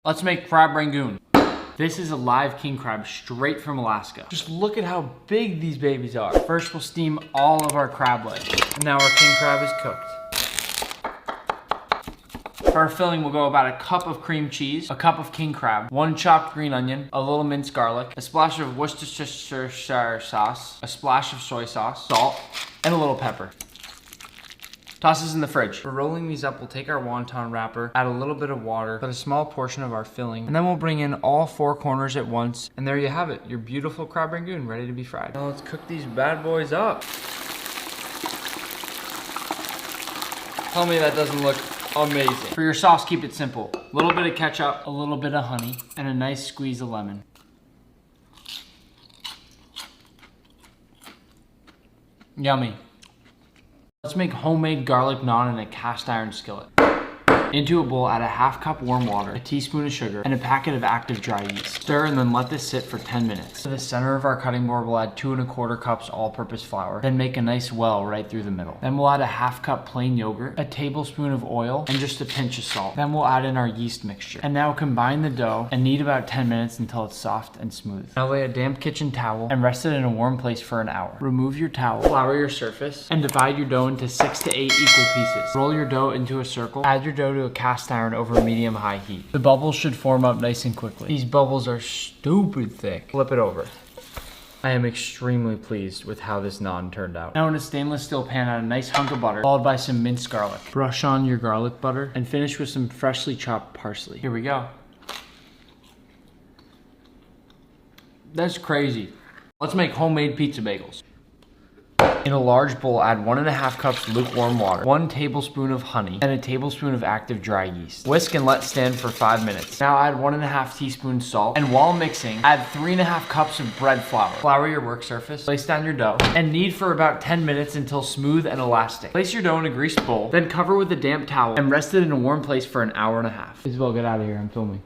Let's make crab rangoon. This is a live king crab straight from Alaska. Just look at how big these babies are. First, we'll steam all of our crab legs. And now our king crab is cooked. For our filling, we'll go about a cup of cream cheese, a cup of king crab, 1 chopped green onion, a little minced garlic, a splash of Worcestershire sauce, a splash of soy sauce, salt, and a little pepper. Toss this in the fridge. For rolling these up, we'll take our wonton wrapper, add a little bit of water, put a small portion of our filling, and then we'll bring in all 4 corners at once. And there you have it, your beautiful crab rangoon ready to be fried. Now let's cook these bad boys up. Tell me that doesn't look amazing. For your sauce, keep it simple. A little bit of ketchup, a little bit of honey, and a nice squeeze of lemon. Yummy. Let's make homemade garlic naan in a cast iron skillet. Into a bowl, add a 1/2 cup warm water, a teaspoon of sugar, and a packet of active dry yeast. Stir and then let this sit for 10 minutes. To the center of our cutting board, we'll add 2 1/4 cups all-purpose flour, then make a nice well right through the middle. Then we'll add a 1/2 cup plain yogurt, a tablespoon of oil, and just a pinch of salt. Then we'll add in our yeast mixture. And now combine the dough and knead about 10 minutes until it's soft and smooth. Now lay a damp kitchen towel and rest it in a warm place for an hour. Remove your towel, flour your surface, and divide your dough into 6 to 8 equal pieces. Roll your dough into a circle, add your dough to a cast iron over medium-high heat. The bubbles should form up nice and quickly. These bubbles are stupid thick. Flip it over. I am extremely pleased with how this naan turned out. Now in a stainless steel pan, add a nice hunk of butter, followed by some minced garlic. Brush on your garlic butter and finish with some freshly chopped parsley. Here we go. That's crazy. Let's make homemade pizza bagels. In a large bowl, add 1 1/2 cups lukewarm water, 1 tablespoon of honey, and a tablespoon of active dry yeast. Whisk and let stand for 5 minutes. Now add 1 1/2 teaspoons salt, and while mixing, add 3 1/2 cups of bread flour. Flour your work surface, place down your dough, and knead for about 10 minutes until smooth and elastic. Place your dough in a greased bowl, then cover with a damp towel, and rest it in a warm place for an hour and a half. Isabel, get out of here, I'm filming.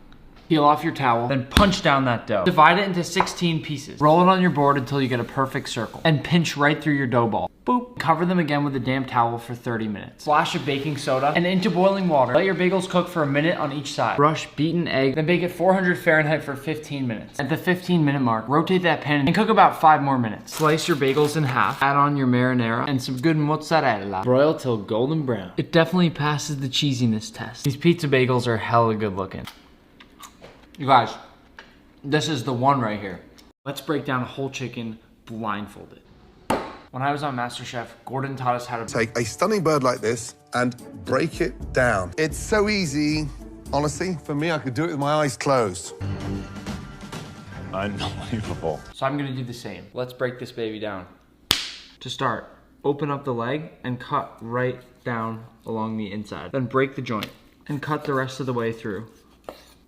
Peel off your towel, then punch down that dough. Divide it into 16 pieces. Roll it on your board until you get a perfect circle, and pinch right through your dough ball. Boop. Cover them again with a damp towel for 30 minutes. Splash of baking soda and into boiling water. Let your bagels cook for a minute on each side. Brush beaten egg, then bake at 400 Fahrenheit for 15 minutes. At the 15-minute mark, rotate that pan and cook about 5 more minutes. Slice your bagels in half, add on your marinara and some good mozzarella. Broil till golden brown. It definitely passes the cheesiness test. These pizza bagels are hella good looking. You guys, this is the one right here. Let's break down a whole chicken blindfolded. When I was on MasterChef, Gordon taught us how to take a stunning bird like this and break it down. It's so easy. Honestly, for me, I could do it with my eyes closed. Unbelievable. So I'm gonna do the same. Let's break this baby down. To start, open up the leg and cut right down along the inside. Then break the joint and cut the rest of the way through.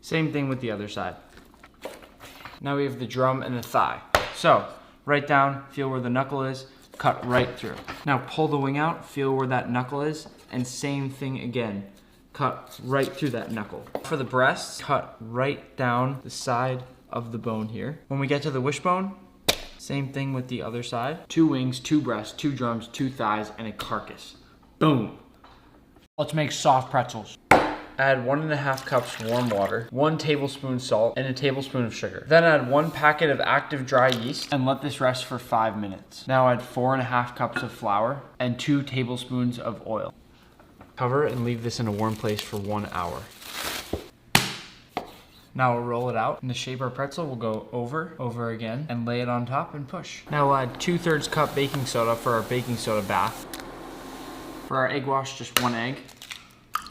Same thing with the other side. Now we have the drum and the thigh. So, right down, feel where the knuckle is, cut right through. Now pull the wing out, feel where that knuckle is, and same thing again. Cut right through that knuckle. For the breast, cut right down the side of the bone here. When we get to the wishbone, same thing with the other side. 2 wings, 2 breasts, 2 drums, 2 thighs, and a carcass. Boom. Let's make soft pretzels. Add 1 1/2 cups warm water, 1 tablespoon salt, and a tablespoon of sugar. Then add 1 packet of active dry yeast and let this rest for 5 minutes. Now add 4 1/2 cups of flour and 2 tablespoons of oil. Cover and leave this in a warm place for 1 hour. Now we'll roll it out. And to shape our pretzel, we'll go over again, and lay it on top and push. Now we'll add 2/3 cup baking soda for our baking soda bath. For our egg wash, just 1 egg.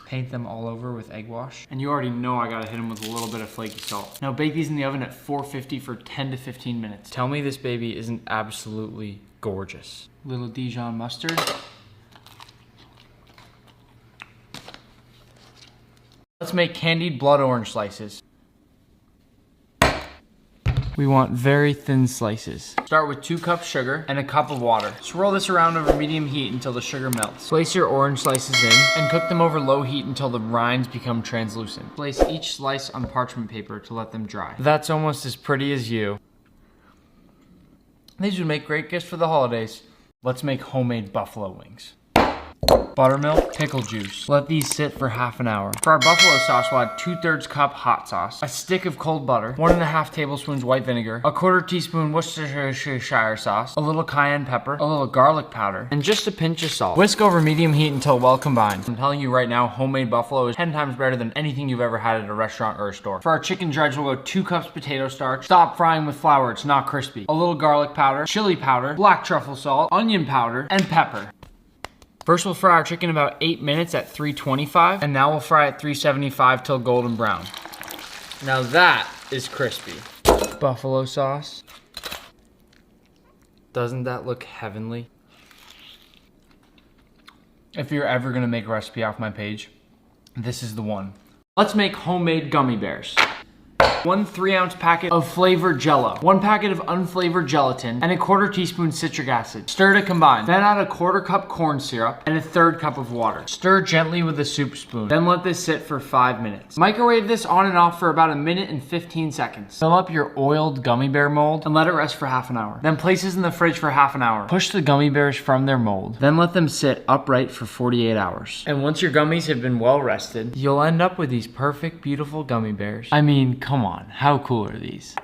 Paint them all over with egg wash. And you already know I gotta hit them with a little bit of flaky salt. Now bake these in the oven at 450 for 10 to 15 minutes. Tell me this baby isn't absolutely gorgeous. Little Dijon mustard. Let's make candied blood orange slices. We want very thin slices. Start with 2 cups sugar and a cup of water. Swirl this around over medium heat until the sugar melts. Place your orange slices in and cook them over low heat until the rinds become translucent. Place each slice on parchment paper to let them dry. That's almost as pretty as you. These would make great gifts for the holidays. Let's make homemade buffalo wings. Buttermilk, pickle juice. Let these sit for half an hour. For our buffalo sauce, we'll add 2/3 cup hot sauce, a stick of cold butter, 1.5 tablespoons white vinegar, a 1/4 teaspoon Worcestershire sauce, a little cayenne pepper, a little garlic powder, and just a pinch of salt. Whisk over medium heat until well combined. I'm telling you right now, homemade buffalo is 10 times better than anything you've ever had at a restaurant or a store. For our chicken dredge, we'll go 2 cups potato starch. Stop frying with flour, it's not crispy. A little garlic powder, chili powder, black truffle salt, onion powder, and pepper. First, we'll fry our chicken about 8 minutes at 325, and now we'll fry at 375 till golden brown. Now that is crispy. Buffalo sauce. Doesn't that look heavenly? If you're ever gonna make a recipe off my page, this is the one. Let's make homemade gummy bears. 1 3-ounce packet of flavored Jell-O, 1 packet of unflavored gelatin, and a 1/4 teaspoon citric acid. Stir to combine. Then add a 1/4 cup corn syrup and a 1/3 cup of water. Stir gently with a soup spoon. Then let this sit for 5 minutes. Microwave this on and off for about 1 minute and 15 seconds. Fill up your oiled gummy bear mold and let it rest for half an hour. Then place this in the fridge for half an hour. Push the gummy bears from their mold. Then let them sit upright for 48 hours. And once your gummies have been well rested, you'll end up with these perfect, beautiful gummy bears. I mean, come on. How cool are these?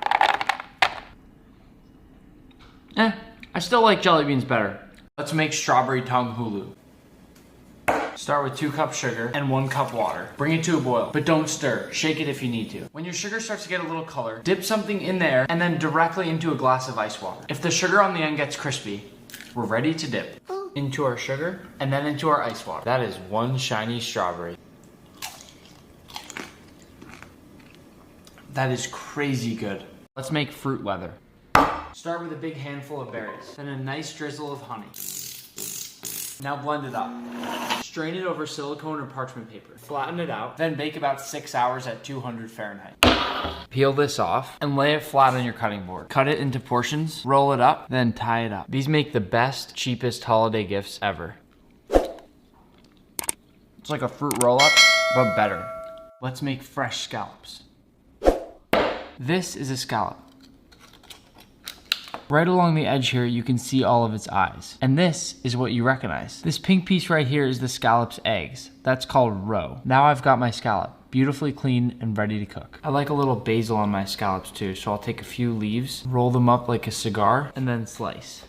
I still like jelly beans better. Let's make strawberry tongue hulu. Start with 2 cups sugar and 1 cup water. Bring it to a boil, but don't stir. Shake it if you need to. When your sugar starts to get a little color, dip something in there and then directly into a glass of ice water. If the sugar on the end gets crispy, we're ready to dip. Into our sugar and then into our ice water. That is 1 shiny strawberry. That is crazy good. Let's make fruit leather. Start with a big handful of berries, then a nice drizzle of honey. Now blend it up. Strain it over silicone or parchment paper. Flatten it out, then bake about 6 hours at 200 Fahrenheit. Peel this off and lay it flat on your cutting board. Cut it into portions, roll it up, then tie it up. These make the best, cheapest holiday gifts ever. It's like a fruit roll-up, but better. Let's make fresh scallops. This is a scallop. Right along the edge here, you can see all of its eyes. And this is what you recognize. This pink piece right here is the scallop's eggs. That's called roe. Now I've got my scallop, beautifully clean and ready to cook. I like a little basil on my scallops too, so I'll take a few leaves, roll them up like a cigar, and then slice.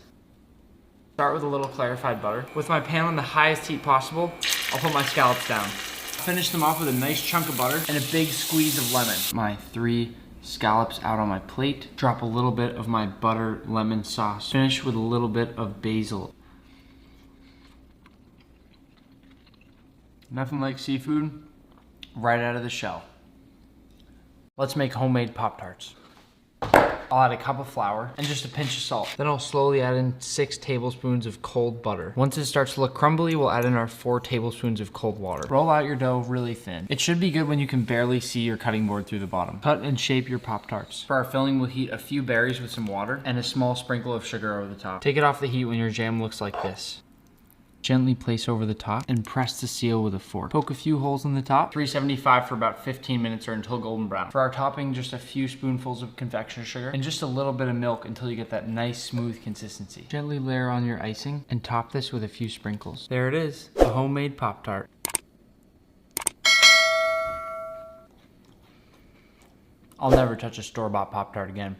Start with a little clarified butter. With my pan on the highest heat possible, I'll put my scallops down. Finish them off with a nice chunk of butter and a big squeeze of lemon. My 3 scallops out on my plate. Drop a little bit of my butter lemon sauce. Finish with a little bit of basil. Nothing like seafood right out of the shell. Let's make homemade Pop-Tarts. I'll add a cup of flour and just a pinch of salt. Then I'll slowly add in 6 tablespoons of cold butter. Once it starts to look crumbly, we'll add in our 4 tablespoons of cold water. Roll out your dough really thin. It should be good when you can barely see your cutting board through the bottom. Cut and shape your Pop-Tarts. For our filling, we'll heat a few berries with some water and a small sprinkle of sugar over the top. Take it off the heat when your jam looks like this. Gently place over the top and press to seal with a fork. Poke a few holes in the top. 375 for about 15 minutes or until golden brown. For our topping, just a few spoonfuls of confectioner sugar and just a little bit of milk until you get that nice smooth consistency. Gently layer on your icing and top this with a few sprinkles. There it is, a homemade Pop-Tart. I'll never touch a store-bought Pop-Tart again.